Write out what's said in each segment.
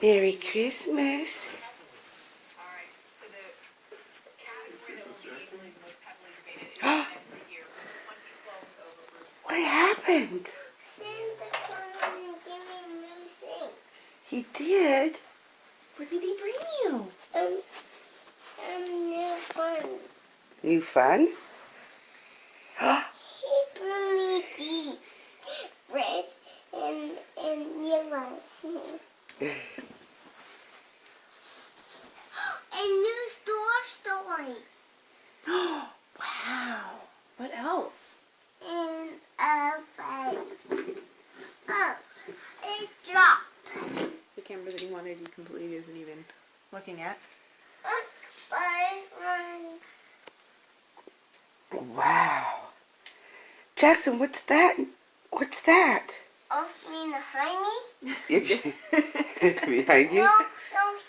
Merry Christmas. What happened? Santa came and gave me new things. He did? What did he bring you? New fun. New fun? He brought me these. Red and yellow. A new story. Wow. What else? And it's dropped. The camera that he wanted you completely isn't even looking at. Wow. Jackson, what's that? What's that? Oh, you mean behind me? Behind you? No,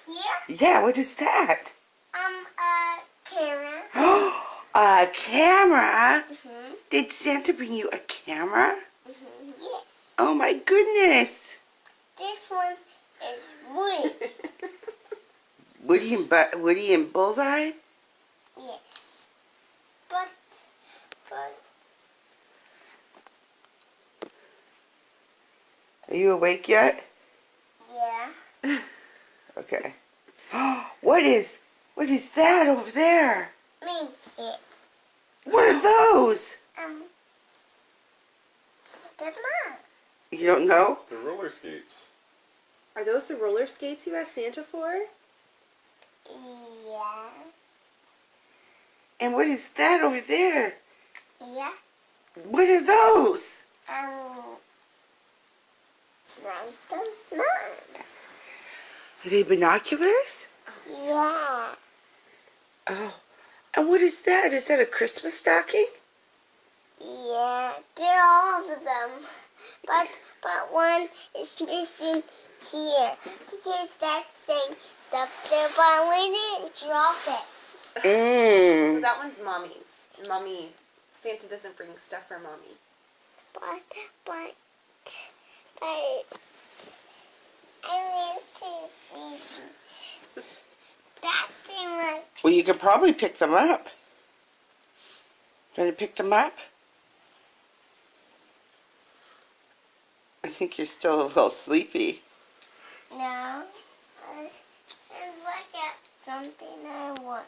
here. Yeah, what is that? Camera. A camera? Mm-hmm. Did Santa bring you a camera? Mm-hmm. Yes. Oh my goodness. This one is wood. Woody and Bullseye? Yes. But. Are you awake yet? Yeah. Okay. What is that over there? Yeah. What are those? That's mine. You don't know? The roller skates. Are those the roller skates you asked Santa for? Yeah. And what is that over there? Yeah. What are those? Nine. Are they binoculars? Yeah. Oh. And what is that? Is that a Christmas stocking? Yeah, they're all of them. But one is missing here because that thing up there, but we didn't drop it. So that one's Mommy's. And Santa doesn't bring stuff for Mommy. But I want to see that thing looks. Well, you could probably pick them up. Try to pick them up? I think you're still a little sleepy. No. And look at something I want.